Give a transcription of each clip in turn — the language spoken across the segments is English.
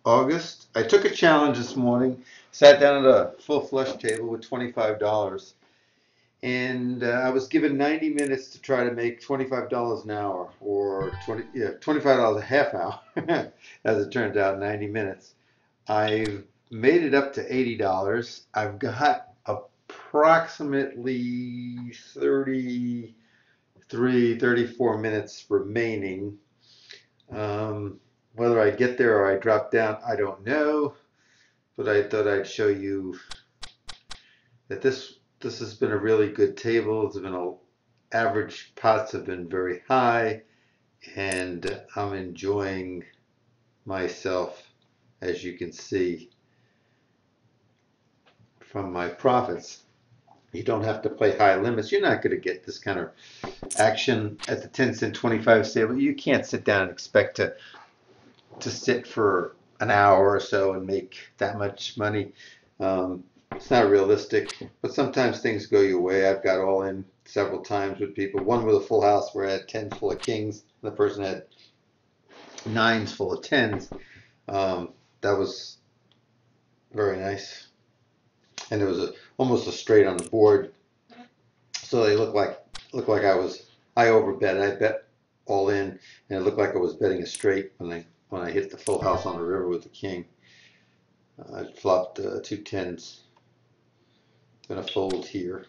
August. I took a challenge this morning, sat down at a full flush table with $25, and I was given 90 minutes to try to make $25 an hour, or $25 a half hour, as it turned out, 90 minutes. I've made it up to $80. I've got approximately 34 minutes remaining. Whether I get there or I drop down, I don't know. But I thought I'd show you that this has been a really good table. It's been average pots have been very high, and I'm enjoying myself, as you can see from my profits. You don't have to play high limits. You're not going to get this kind of action at the 10 cent 25 table. You can't sit down and expect to sit for an hour or so and make that much money. It's not realistic, but sometimes things go your way. I've got all in several times with people. One with a full house where I had 10 full of kings. The person had nines full of tens. That was very nice. And it was almost a straight on the board. So they looked like I overbet. I bet all in, and it looked like I was betting a straight when I hit the full house on the river with the king. I flopped two tens. Gonna fold here.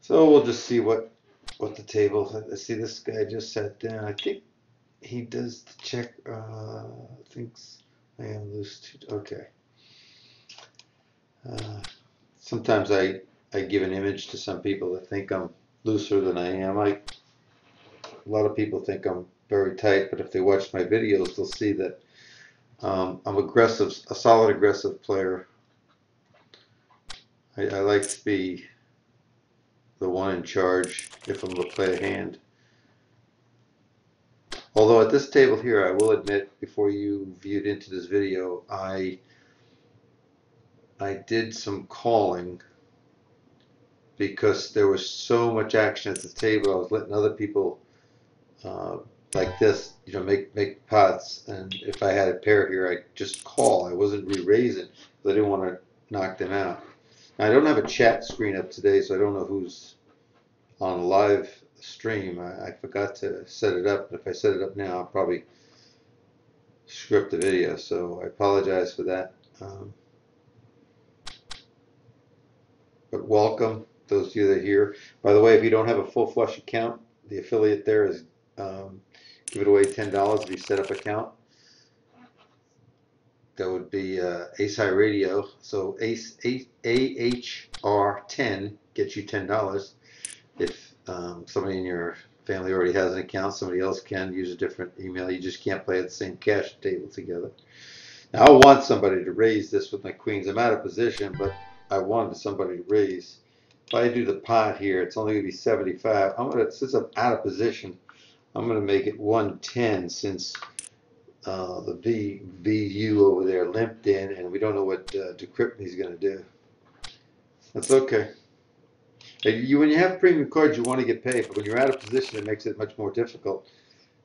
So we'll just see what the table. Let's see. This guy just sat down. I think he does the check. Thinks I am loose. Okay. Sometimes I give an image to some people that think I'm looser than I am. A lot of people think I'm very tight, but if they watch my videos, they'll see that I'm aggressive, a solid aggressive player. I like to be the one in charge if I'm going to play a hand. Although at this table here, I will admit, before you viewed into this video, I did some calling because there was so much action at the table. I was letting other people like this, make pots, and if I had a pair here, I'd just call. I wasn't re-raising because I didn't want to knock them out. Now, I don't have a chat screen up today, so I don't know who's on a live stream. I forgot to set it up, but if I set it up now, I'll probably screw up the video, so I apologize for that. But welcome, those of you that are here. By the way, if you don't have a full flush account, the affiliate there is give it away $10 if you set up account. That would be Ace High Radio. So AHR10 gets you $10. If somebody in your family already has an account, somebody else can use a different email. You just can't play at the same cash table together. Now, I want somebody to raise this with my queens. I'm out of position, but I wanted somebody to raise. If I do the pot here, it's only going to be 75. Since I'm out of position, I'm going to make it 110 since the VU over there limped in, and we don't know what Decryptney's going to do. That's okay. When you have premium cards, you want to get paid, but when you're out of position, it makes it much more difficult.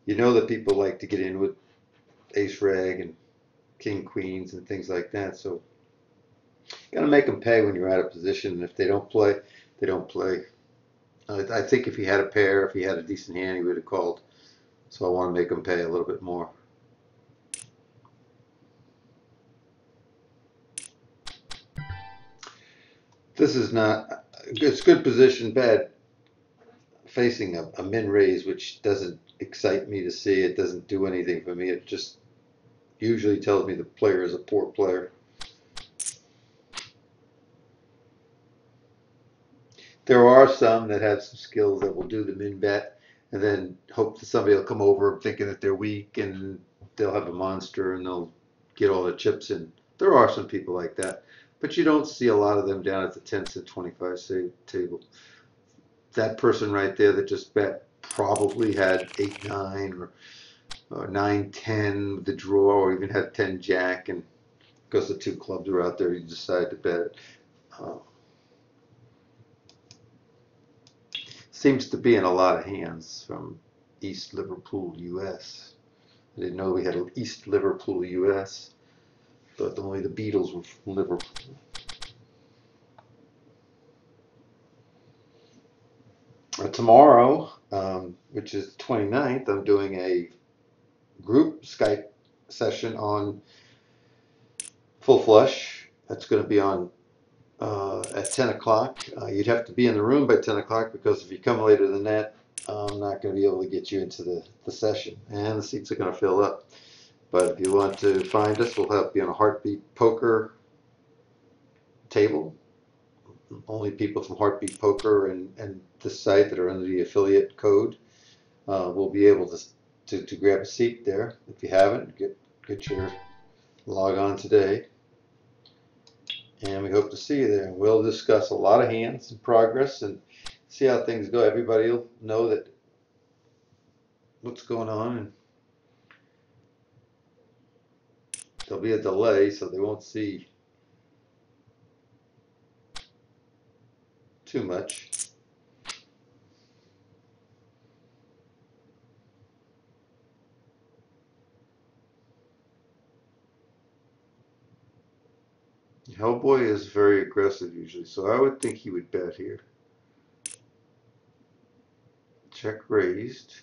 You know that people like to get in with ace rag and king queens and things like that, so you got to make them pay when you're out of position. And if they don't play, they don't play. I think if he had a pair, if he had a decent hand, he would have called. So I want to make him pay a little bit more. This is not, it's good position, bad facing a min raise, which doesn't excite me to see. It doesn't do anything for me. It just usually tells me the player is a poor player. There are some that have some skills that will do the min bet and then hope that somebody will come over thinking that they're weak and they'll have a monster and they'll get all the chips in. There are some people like that, but you don't see a lot of them down at the 10 cent 25 table. That person right there that just bet probably had 8-9 or 9-10 with the draw, or even had 10 jack, and because the two clubs are out there, you decide to bet it. Seems to be in a lot of hands from East Liverpool, US. I didn't know we had East Liverpool, US, but only the Beatles were from Liverpool. Tomorrow, which is 29th, I'm doing a group Skype session on Full Flush. That's going to be on at 10 o'clock. You'd have to be in the room by 10 o'clock because if you come later than that, I'm not going to be able to get you into the session. And the seats are going to fill up. But if you want to find us, we'll have be on a Heartbeat Poker table. Only people from Heartbeat Poker and this site that are under the affiliate code will be able to grab a seat there. If you haven't, get your log on today. And we hope to see you there. We'll discuss a lot of hands and progress and see how things go. Everybody will know that what's going on, and there'll be a delay, so they won't see too much. Hellboy is very aggressive usually, so I would think he would bet here. Check raised.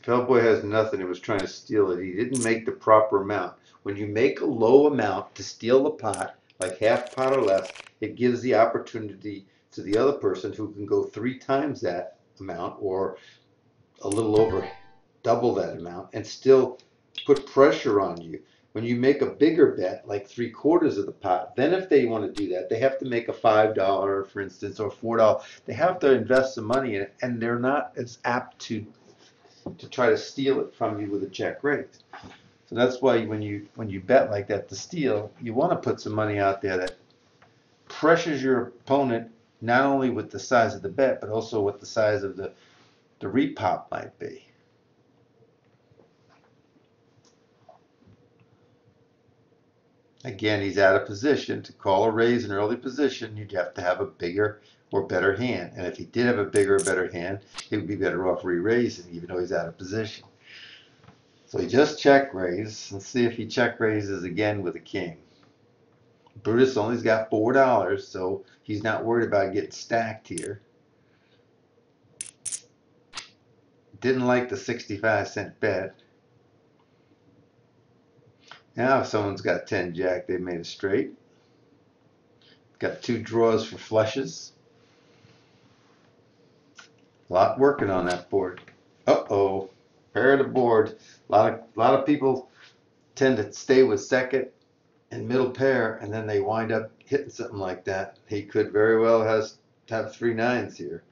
If Hellboy has nothing, he was trying to steal it. He didn't make the proper amount. When you make a low amount to steal the pot, like half pot or less, it gives the opportunity to the other person who can go 3 times that amount or a little over double that amount and still put pressure on you. When you make a bigger bet, like 3/4 of the pot, then if they want to do that, they have to make a $5, for instance, or $4. They have to invest some money in it, and they're not as apt to try to steal it from you with a check raise. So that's why when you bet like that to steal, you want to put some money out there that pressures your opponent not only with the size of the bet, but also what the size of the repop might be. Again, he's out of position. To call a raise in early position, you'd have to have a bigger or better hand. And if he did have a bigger or better hand, he would be better off re-raising, even though he's out of position. So he just check raised. Let's see if he check raises again with a king. Brutus only's got $4, so he's not worried about getting stacked here. Didn't like the 65-cent bet. Now if someone's got 10 jack, they've made a straight. Got 2 draws for flushes. A lot working on that board. Uh-oh. Pair to board. A lot of people tend to stay with second and middle pair, and then they wind up hitting something like that. He could very well have 3 9s here.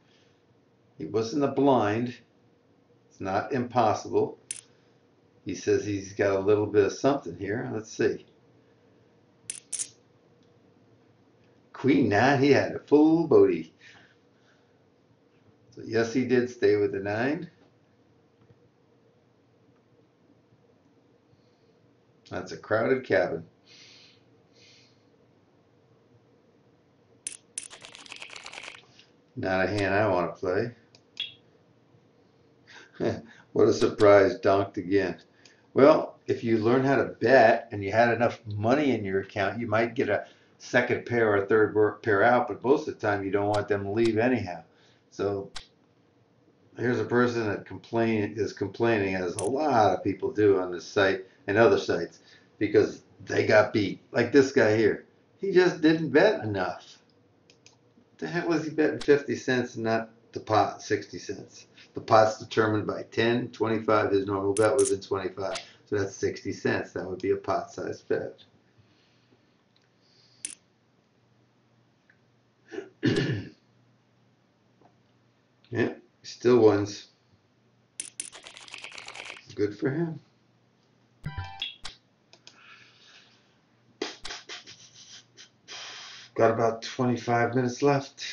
He wasn't a blind. It's not impossible. He says he's got a little bit of something here. Let's see. Queen 9, he had a full booty. So yes, he did stay with the 9. That's a crowded cabin. Not a hand I want to play. What a surprise, donked again. Well, if you learn how to bet and you had enough money in your account, you might get a second pair or a third pair out, but most of the time you don't want them to leave anyhow. So here's a person that is complaining, as a lot of people do on this site and other sites, because they got beat. Like this guy here. He just didn't bet enough. What the heck was he betting 50 cents and not the pot 60 cents? The pot's determined by 10, 25. His normal bet would have been 25. So that's 60 cents. That would be a pot-sized bet. Yeah, still wins. Good for him. Got about 25 minutes left.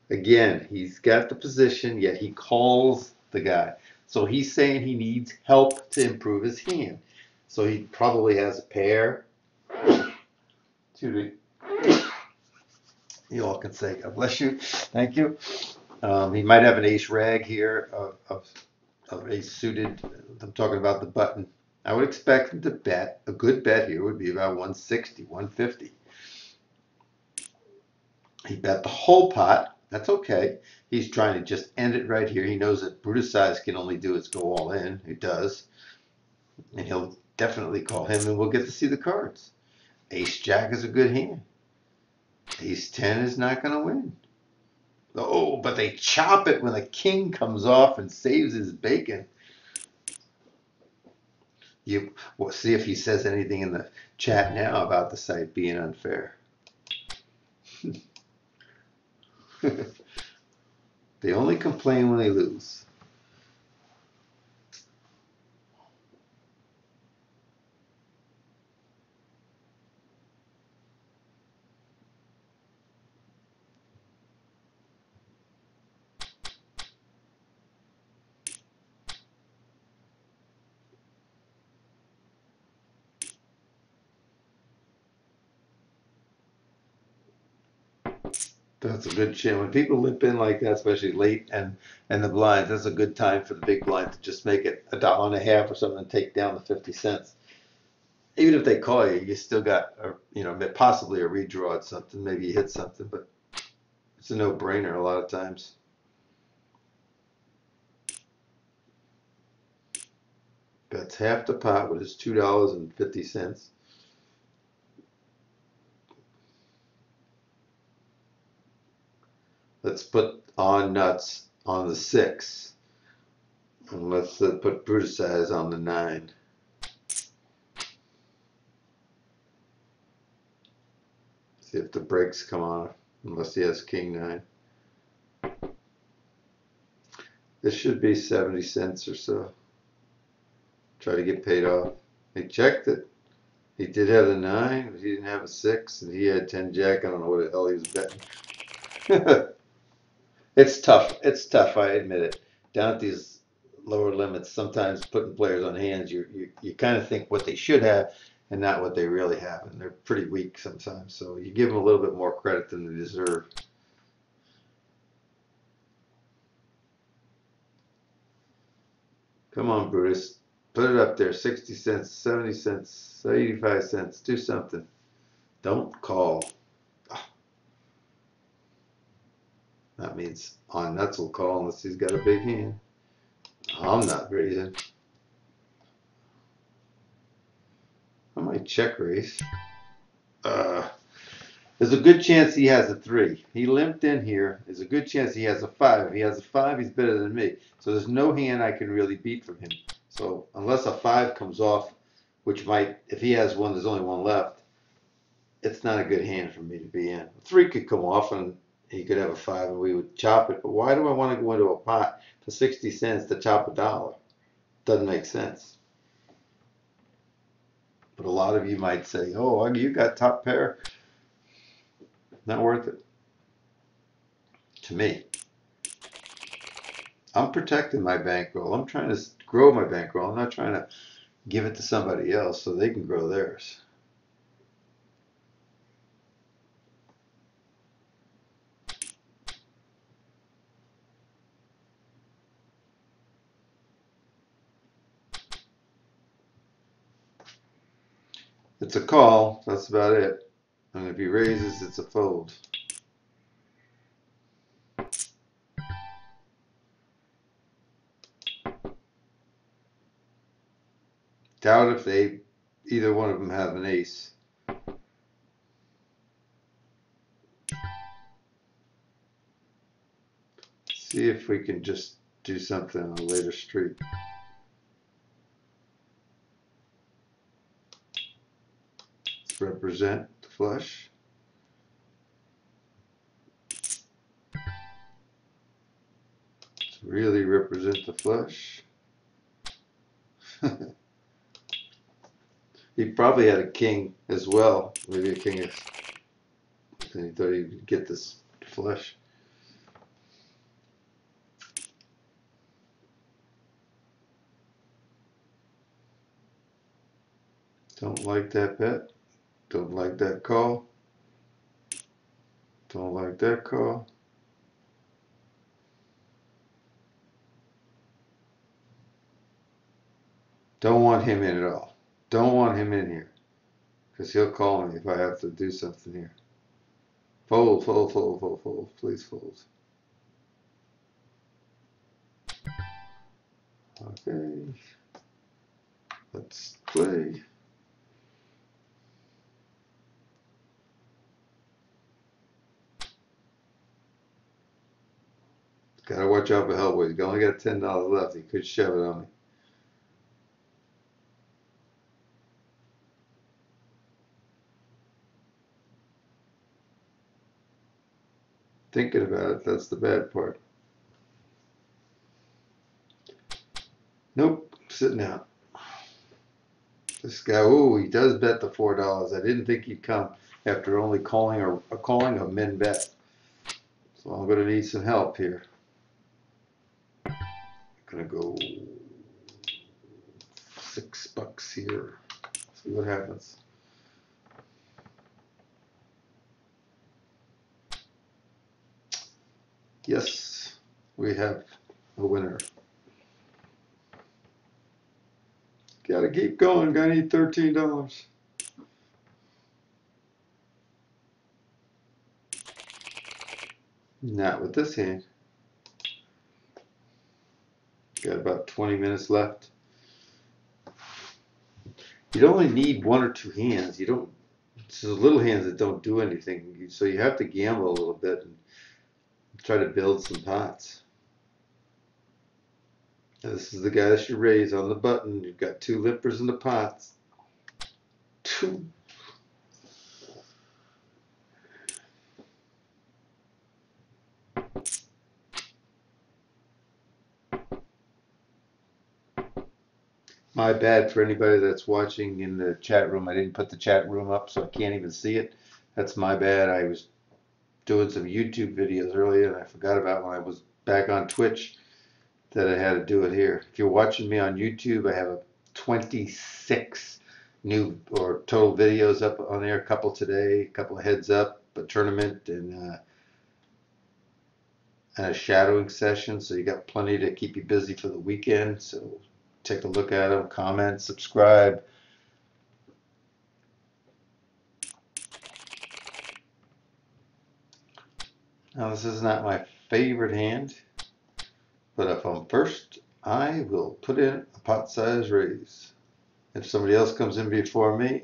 Again, he's got the position, yet he calls the guy. So he's saying he needs help to improve his hand. So he probably has a pair. Excuse me. You all can say, God bless you. Thank you. He might have an ace rag here of ace suited. I'm talking about the button. I would expect him to bet. A good bet here would be about 160, 150. He bet the whole pot. That's okay. He's trying to just end it right here. He knows that Brutus size can only do is go all in. He does. And he'll definitely call him, and we'll get to see the cards. Ace Jack is a good hand. Ace 10 is not going to win. Oh, but they chop it when the king comes off and saves his bacon. We'll see if he says anything in the chat now about the site being unfair. They only complain when they lose. That's a good chance. When people limp in like that, especially late and the blinds, that's a good time for the big blind to just make it $1.50 or something and take down the 50 cents. Even if they call you, you still got possibly a redraw at something. Maybe you hit something, but it's a no-brainer a lot of times. Bets half the pot with his $2.50. Let's put on nuts on the 6. And let's put Brutus size on the 9. See if the brakes come off, unless he has King 9. This should be 70 cents or so. Try to get paid off. He checked it. He did have a 9, but he didn't have a 6, and he had 10 Jack. I don't know what the hell he was betting. It's tough. It's tough, I admit it. Down at these lower limits, sometimes putting players on hands, you kind of think what they should have and not what they really have, and they're pretty weak sometimes. So you give them a little bit more credit than they deserve. Come on, Brutus. Put it up there. 60 cents, 70 cents, 85 cents. Do something. Don't call. That means on nuts will call unless he's got a big hand. I'm not raising. I might check raise. There's a good chance he has a 3. He limped in here. There's a good chance he has a 5. If he has a 5, he's better than me. So there's no hand I can really beat from him. So unless a 5 comes off, which might, if he has one, there's only one left. It's not a good hand for me to be in. A 3 could come off and he could have a 5 and we would chop it. But why do I want to go into a pot for 60 cents to chop $1? Doesn't make sense. But a lot of you might say, oh, you got top pair. Not worth it. To me. I'm protecting my bankroll. I'm trying to grow my bankroll. I'm not trying to give it to somebody else so they can grow theirs. It's a call. That's about it. And if he raises, it's a fold. Doubt if either one of them have an ace. See if we can just do something on a later street. Let's represent the flush. Let's really represent the flush. He probably had a king as well. Maybe a king is. And he thought he could get this flush. Don't like that bet. Don't like that call. Don't like that call. Don't want him in at all. Don't want him in here. Because he'll call me if I have to do something here. Fold, fold, fold, fold, fold. Please fold. Okay. Let's play. Gotta watch out for Hellboy. He's only got $10 left. He could shove it on me. Thinking about it, that's the bad part. Nope, sitting out. This guy, oh, he does bet the $4. I didn't think he'd come after only calling a min bet. So I'm gonna need some help here. I'm gonna go $6 here. See what happens. Yes, we have a winner. Gotta keep going. Gotta need $13. Not with this hand. Got about 20 minutes left. You'd only need one or two hands. You don't. It's the little hands that don't do anything. So you have to gamble a little bit and try to build some pots. Now this is the guy that should raise on the button. You've got two limpers in the pots. Two. My bad for anybody that's watching in the chat room. I didn't put the chat room up, so I can't even see it. That's my bad. I was doing some YouTube videos earlier, and I forgot about when I was back on Twitch that I had to do it here. If you're watching me on YouTube, I have 26 new or total videos up on there. A couple today, a couple of heads up, a tournament, and a shadowing session. So you got plenty to keep you busy for the weekend. So take a look at them, comment, subscribe. Now this is not my favorite hand, but if I'm first, I will put in a pot size raise. If somebody else comes in before me,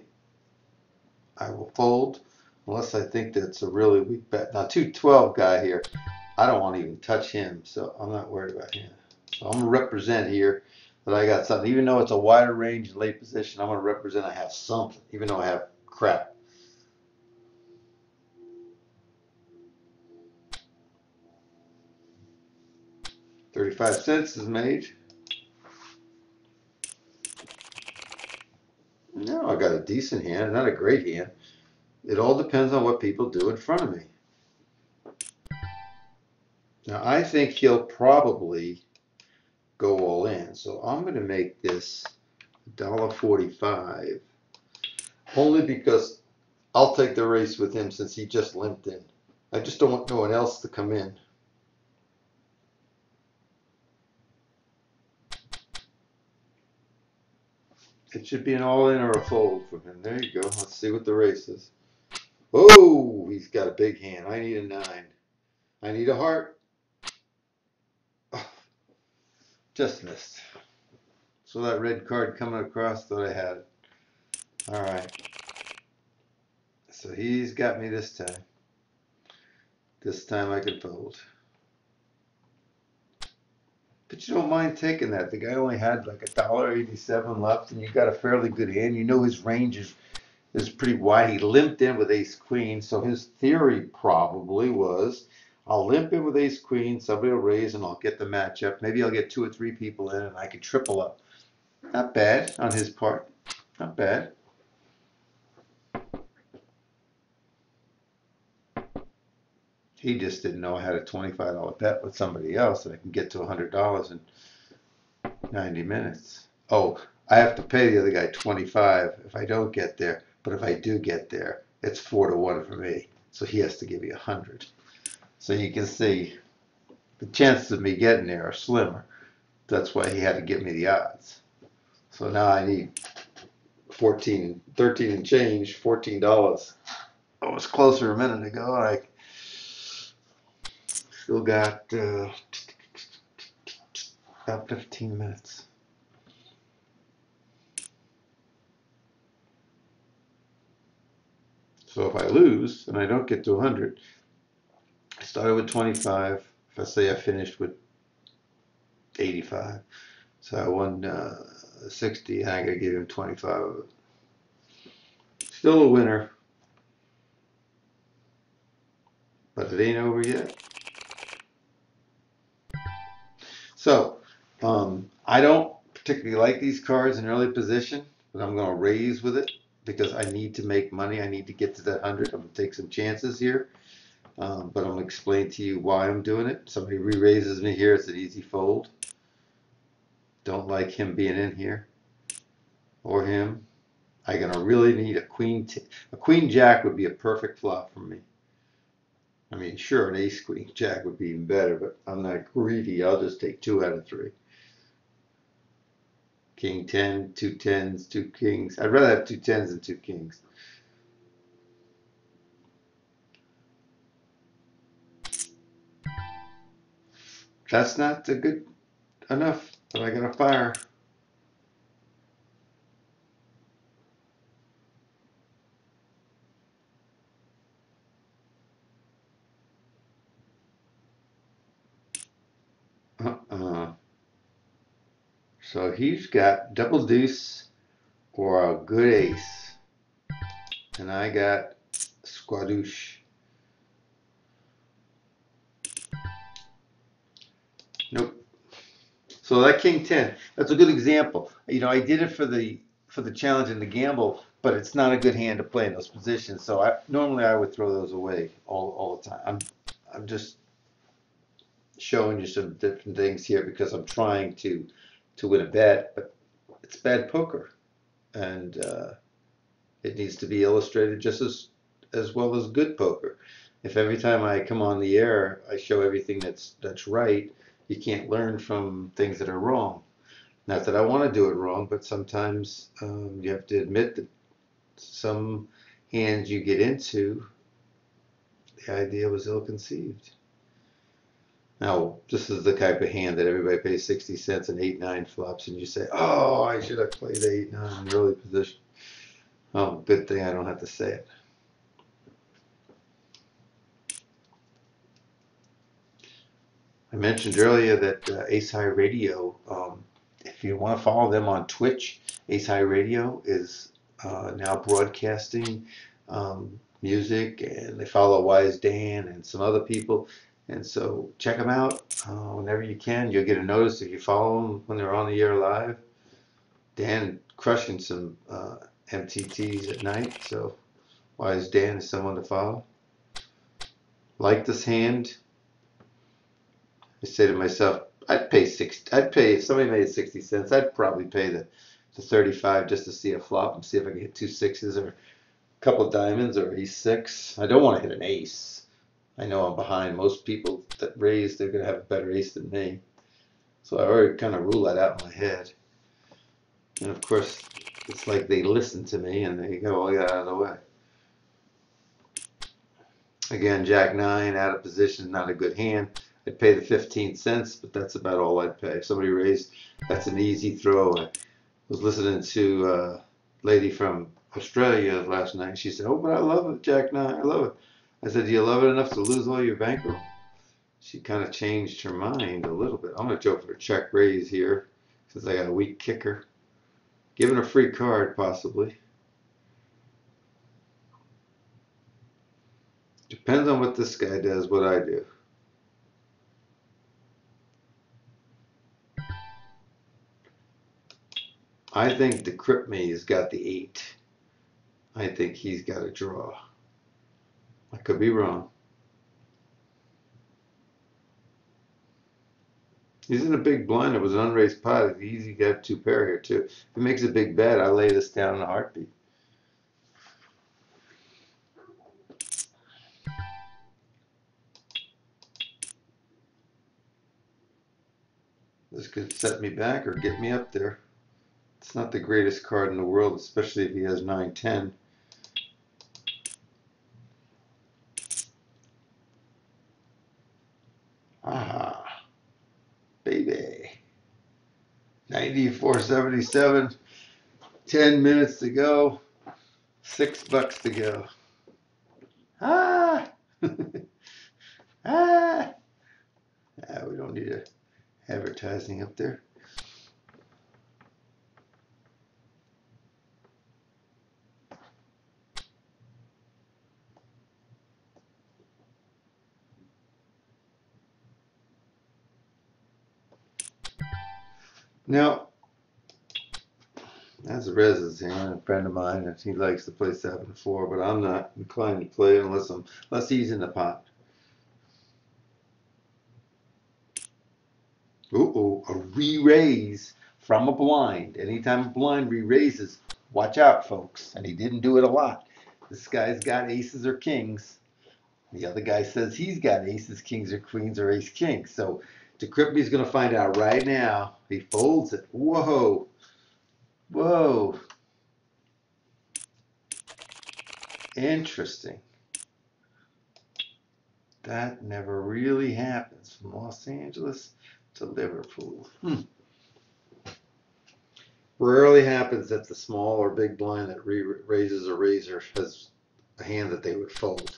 I will fold, unless I think that's a really weak bet. Now 212 guy here, I don't want to even touch him, so I'm not worried about him. So I'm going to represent here that I got something. Even though it's a wider range and late position, I'm going to represent I have something, even though I have crap. $0.35 is made. No, I got a decent hand, not a great hand. It all depends on what people do in front of me. Now I think he'll probably go all in, so I'm going to make this $1.45, only because I'll take the race with him since he just limped in. I just don't want no one else to come in. It should be an all-in or a fold from him. There you go. Let's see what the race is. Oh, he's got a big hand. I need a 9. I need a heart. Oh, just missed. So that red card coming across, thought I had it. All right. So he's got me this time. This time I can fold. But you don't mind taking that. The guy only had like $1.87 left, and you got a fairly good hand. You know his range is pretty wide. He limped in with ace queen, so his theory probably was, I'll limp in with ace queen, somebody will raise, and I'll get the matchup. Maybe I'll get 2 or 3 people in, and I can triple up. Not bad on his part. Not bad. He just didn't know I had a $25 bet with somebody else that I can get to $100 in 90 minutes. Oh, I have to pay the other guy 25 if I don't get there, but if I do get there, it's 4-1 for me. So he has to give me 100. So you can see the chances of me getting there are slimmer. That's why he had to give me the odds. So now I need 14, 13 and change, $14. I was closer a minute ago. I still got about 15 minutes. So if I lose and I don't get to 100, I started with 25. If I say I finished with 85, so I won 60, and I got to give him 25 of it. Still a winner, but it ain't over yet. So I don't particularly like these cards in early position, but I'm going to raise with it because I need to make money. I need to get to that 100. I'm going to take some chances here, but I'm going to explain to you why I'm doing it. Somebody re-raises me here. It's an easy fold. Don't like him being in here or him. I'm going to really need a queen. A queen jack would be a perfect flop for me. I mean, sure, an ace queen jack would be even better, but I'm not greedy. I'll just take 2 out of 3. King 10, 2 tens, 2 kings. I'd rather have 2 tens than 2 kings. That's not good enough, but I got to fire. Uh-uh. So he's got double deuce or a good ace. And I got squadouche. Nope. So that king 10, that's a good example. You know, I did it for the challenge and the gamble, but it's not a good hand to play in those positions. So normally I would throw those away all the time. I'm just showing you some different things here because I'm trying to win a bet, but it's bad poker, and it needs to be illustrated just as well as good poker. If every time I come on the air I show everything that's right, you can't learn from things that are wrong. Not that I want to do it wrong, but sometimes you have to admit that some hands you get into, the idea was ill-conceived. Now, this is the type of hand that everybody pays 60 cents and 8-9 flops, and you say, oh, I should have played 8-9 in early position. Oh, good thing I don't have to say it. I mentioned earlier that Ace High Radio, if you want to follow them on Twitch, Ace High Radio is now broadcasting music, and they follow Wise Dan and some other people. And so check them out whenever you can. You'll get a notice if you follow them when they're on the air live. Dan crushing some MTTs at night, so Wise Dan is someone to follow. Like this hand. I say to myself, I'd pay if somebody made 60 cents, I'd probably pay the 35 just to see a flop and see if I can hit 2 sixes or a couple of diamonds or ace 6. I don't want to hit an ace. I know I'm behind most people that raise, they're going to have a better ace than me. So I already kind of rule that out in my head. And of course, it's like they listen to me and they go, oh, get out of the way. Again, Jack 9 out of position, not a good hand. I'd pay the 15 cents, but that's about all I'd pay. If somebody raised, that's an easy throw. I was listening to a lady from Australia last night. She said, oh, but I love it, Jack 9. I love it. I said, do you love it enough to lose all your bankroll? She kind of changed her mind a little bit. I'm going to go for a check raise here since I got a weak kicker. Giving a free card, possibly. Depends on what this guy does, what I do. I think the Crip Me's got the 8. I think he's got a draw. I could be wrong. He's in a big blind. It was an unraised pot. It's easy to get 2 pair here too. If he makes a big bet, I lay this down in a heartbeat. This could set me back or get me up there. It's not the greatest card in the world, especially if he has 9-10. Ah, baby. 94.77. 10 minutes to go. $6 to go. Ah! ah! We don't need a advertising up there. Now, that's a Rez's hand, a friend of mine, and he likes to play 7-4, but I'm not inclined to play unless he's in the pot. Ooh, a re-raise from a blind. Anytime a blind re-raises, watch out, folks. And he didn't do it a lot. This guy's got aces or kings. The other guy says he's got aces, kings, or queens, or ace king. So Decryptme's going to find out right now. He folds it. Whoa. Whoa. Interesting. That never really happens from Los Angeles to Liverpool. Rarely happens that the small or big blind that raises a raiser has a hand that they would fold.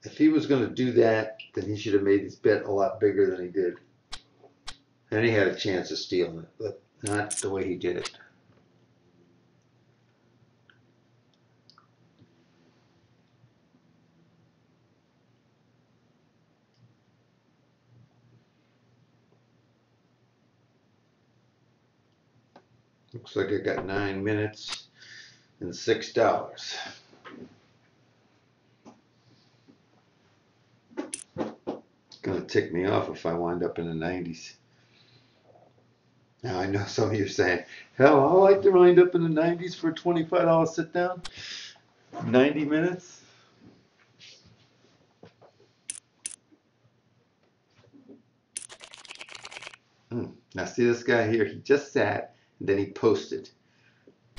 If he was going to do that, then he should have made his bet a lot bigger than he did. And he had a chance of stealing it, but not the way he did it. Looks like I got 9 minutes and $6. It's going to tick me off if I wind up in the 90s. Now I know some of you are saying, hell, I like to wind up in the 90s for a $25 sit down. 90 minutes. Now see this guy here, he just sat and then he posted.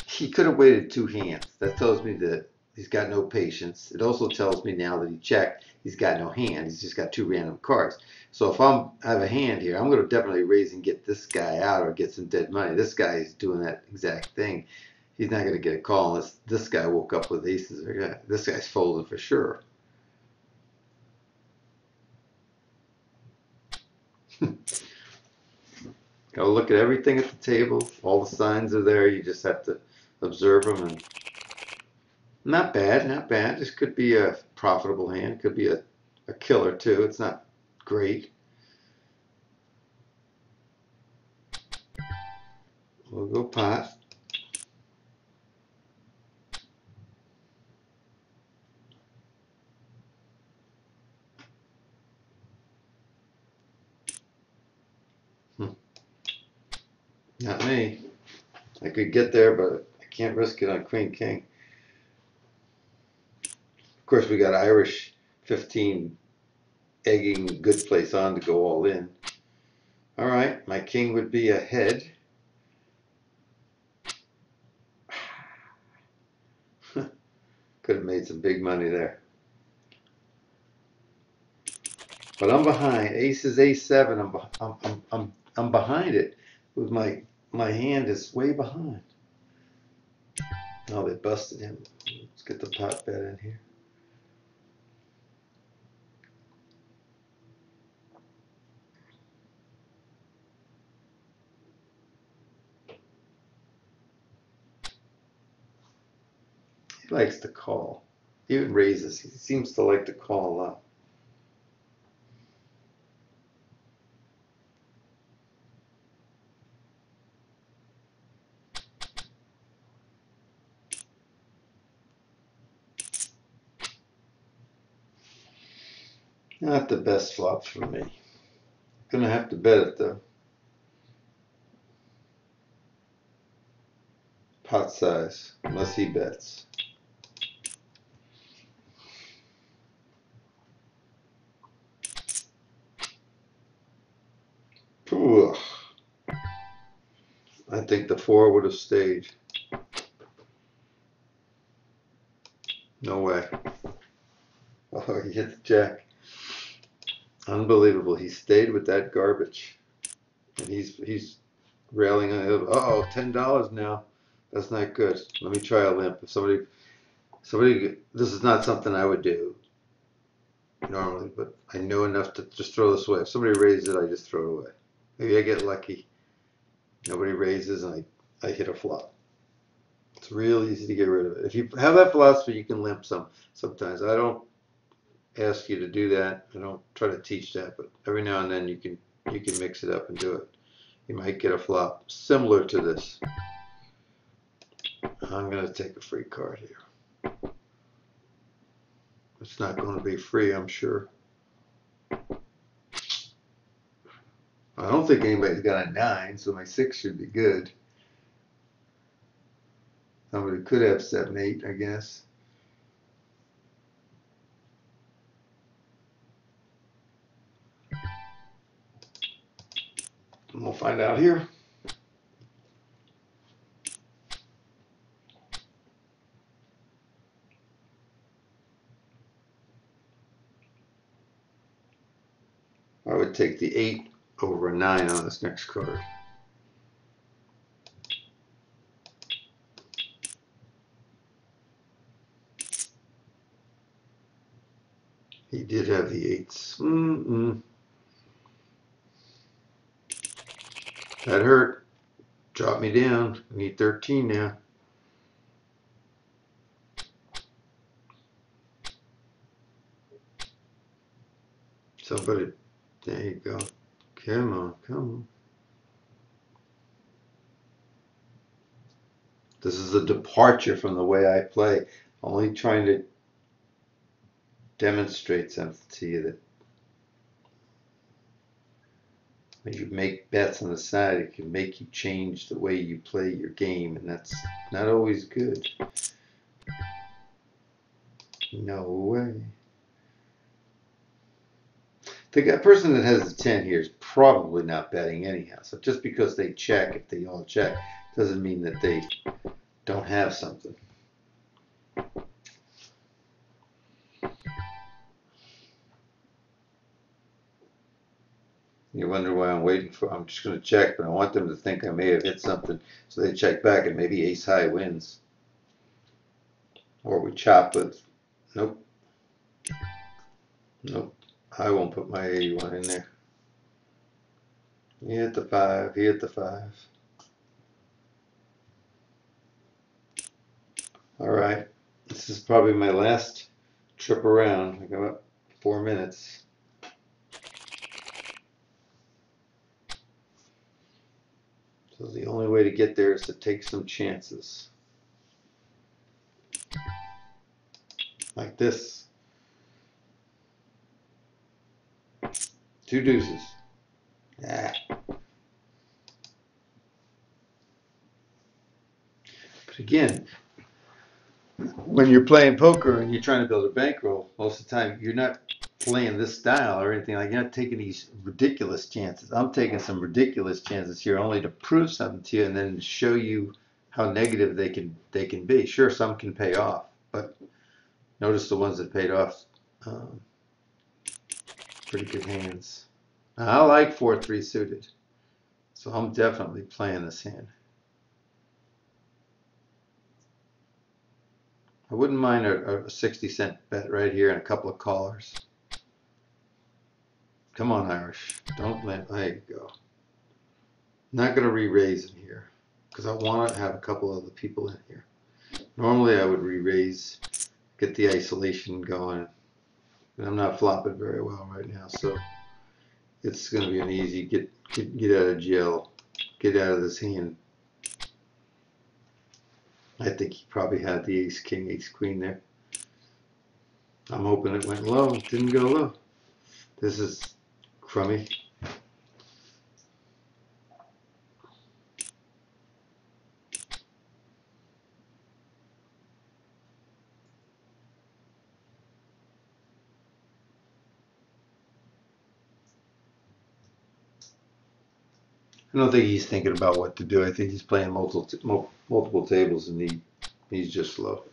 He could have waited 2 hands. That tells me that he's got no patience. It also tells me now that he checked, he's got no hand. He's just got 2 random cards. So if I have a hand here, I'm going to definitely raise and get this guy out or get some dead money. This guy is doing that exact thing. He's not going to get a call unless this guy woke up with aces. This guy's folding for sure. Gotta look at everything at the table. All the signs are there. You just have to observe them. And not bad, not bad. This could be a profitable hand. Could be a killer too. It's not great. We'll go pot. Not me. I could get there, but I can't risk it on Queen King. Of course, we got Irish 15 egging good place on to go all in. All right, my king would be a head. Could have made some big money there. But I'm behind. Ace is A7. I'm behind it. With my hand is way behind. Oh, they busted him. Let's get the pot bet in here. He likes to call. He even raises. He seems to like to call a lot. Not the best flop for me. Gonna have to bet it though. Pot size, unless he bets. Ooh, I think the 4 would have stayed. No way. Oh, he hit the jack. Unbelievable. He stayed with that garbage. And he's railing on it. Uh-oh, $10 now. That's not good. Let me try a limp. If somebody, this is not something I would do normally, but I know enough to just throw this away. If somebody raises it, I just throw it away. Maybe I get lucky. Nobody raises and I hit a flop. It's real easy to get rid of it. If you have that philosophy, you can limp sometimes. I don't ask you to do that. I don't try to teach that, but every now and then you can mix it up and do it. You might get a flop similar to this. I'm going to take a free card here. It's not going to be free, I'm sure. I don't think anybody's got a 9, so my 6 should be good. Somebody could have 7, 8, I guess. And we'll find out here. I would take the 8 over a 9 on this next card. He did have the 8s. That hurt. Dropped me down. I need 13 now. Somebody, there you go. Come on, come on. This is a departure from the way I play. Only trying to demonstrate something to you that when you make bets on the side, it can make you change the way you play your game, and that's not always good. No way. The person that has the 10 here is probably not betting anyhow. So just because they check, if they all check, doesn't mean that they don't have something. You wonder why I'm waiting for. I'm just going to check, but I want them to think I may have hit something, so they check back and maybe ace high wins. Or we chop with. Nope. Nope. I won't put my 81 in there. He hit the 5. He hit the 5. All right. This is probably my last trip around. I got about 4 minutes. So the only way to get there is to take some chances. Like this. 2 deuces. Ah. But again, when you're playing poker and you're trying to build a bankroll, most of the time you're not playing this style or anything like. You're not taking these ridiculous chances. I'm taking some ridiculous chances here only to prove something to you and then show you how negative they can be. Sure, some can pay off, but notice the ones that paid off. Pretty good hands. Now, I like 4-3 suited, so I'm definitely playing this hand. I wouldn't mind a 60-cent bet right here and a couple of callers. Come on, Irish. Don't let. There you go. Not going to re-raise in here because I want to have a couple other people in here. Normally, I would re-raise, get the isolation going. But I'm not flopping very well right now, so it's going to be an easy get out of jail, get out of this hand. I think he probably had the ace king, ace queen there. I'm hoping it went low. It didn't go low. This is crummy. I don't think he's thinking about what to do. I think he's playing multiple tables and he's just slow.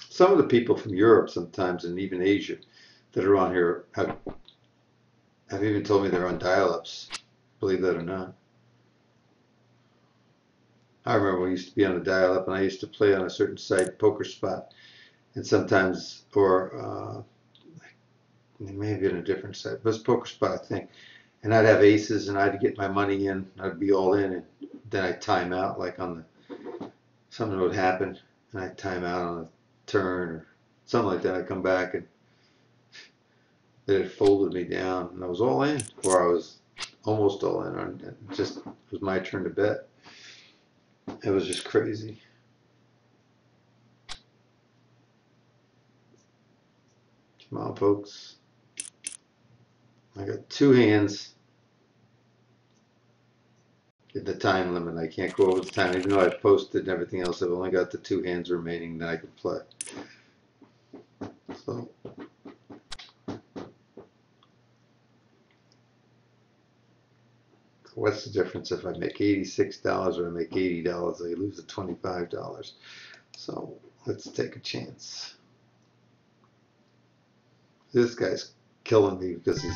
Some of the people from Europe sometimes and even Asia that are on here have even told me they're on dial-ups, believe that or not. I remember we used to be on a dial-up and I used to play on a certain site, Poker Spot, and sometimes, or it may have been a different site, but it was Poker Spot, I think. And I'd have aces and I'd get my money in, I'd be all in, and then I'd time out, like on something would happen, and I'd time out on a turn or something like that. I'd come back and it had folded me down, and I was all in, or I was almost all in. It just was my turn to bet. It was just crazy. Come on, folks. I got 2 hands. Get the time limit. I can't go over the time, even though I posted and everything else. I've only got the 2 hands remaining that I can play. So. What's the difference if I make $86 or I make $80? I lose the $25. So let's take a chance. This guy's killing me because he's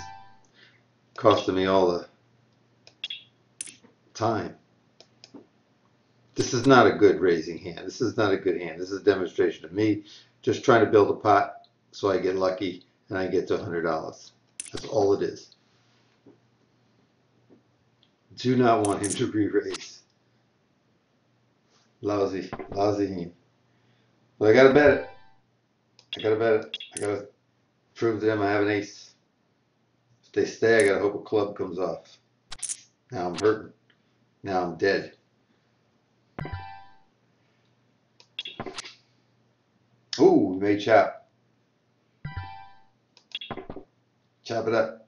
costing me all the time. This is not a good raising hand. This is not a good hand. This is a demonstration of me just trying to build a pot so I get lucky and I get to $100. That's all it is. Do not want him to re-raise. Lousy hand. But I gotta bet it. I gotta prove to them I have an ace. If they stay, I gotta hope a club comes off. Now I'm hurting. Now I'm dead. Ooh, we may chop. Chop it up.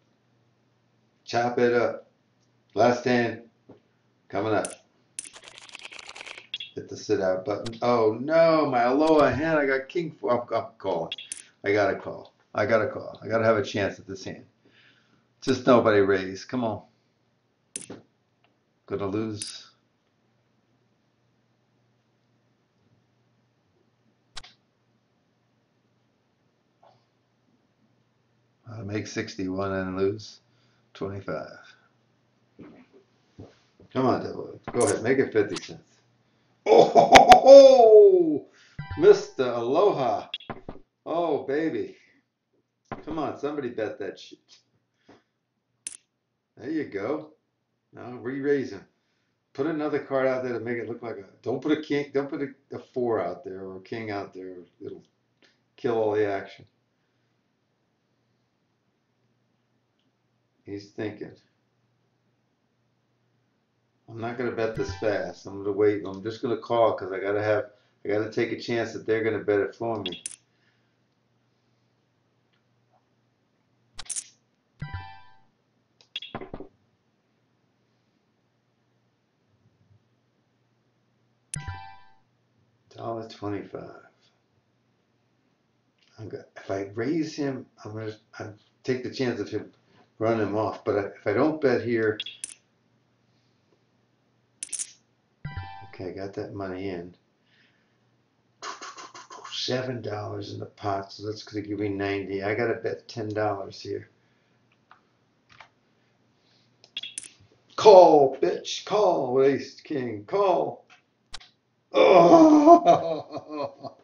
Chop it up. Last hand coming up. Hit the sit out button. Oh no, my aloha hand. I got king 4. I'm calling. I gotta call. I gotta have a chance at this hand. Just nobody raise. Come on. Gonna lose. Make 61 and lose 25. Come on, Devil. Go ahead. Make it 50 cents. Oh, Mr. Aloha. Oh, baby. Come on, somebody bet that shit. There you go. Now re-raise him. Put another card out there to make it look like a. Don't put a king. Don't put a 4 out there or a king out there. It'll kill all the action. He's thinking. I'm not gonna bet this fast. I'm gonna wait. I'm just gonna call because I gotta take a chance that they're gonna bet it for me. $1.25. If I raise him, I take the chance of him running him off. But if I don't bet here, okay, I got that money in. $7 in the pot, so that's gonna give me 90. I gotta bet $10 here. Call, bitch, call, ace, king, call. Oh,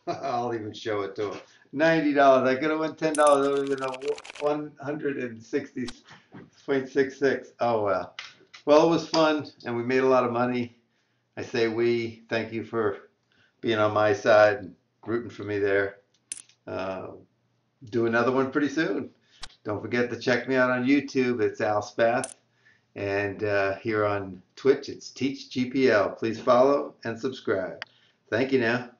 I'll even show it to him. $90. I could have won $10. That would have been a 160.66. Oh well. Well, it was fun, and we made a lot of money. I say we. Thank you for being on my side and rooting for me there. Do another one pretty soon. Don't forget to check me out on YouTube. It's Al Spath. And here on Twitch, it's Teach GPL. Please follow and subscribe. Thank you now.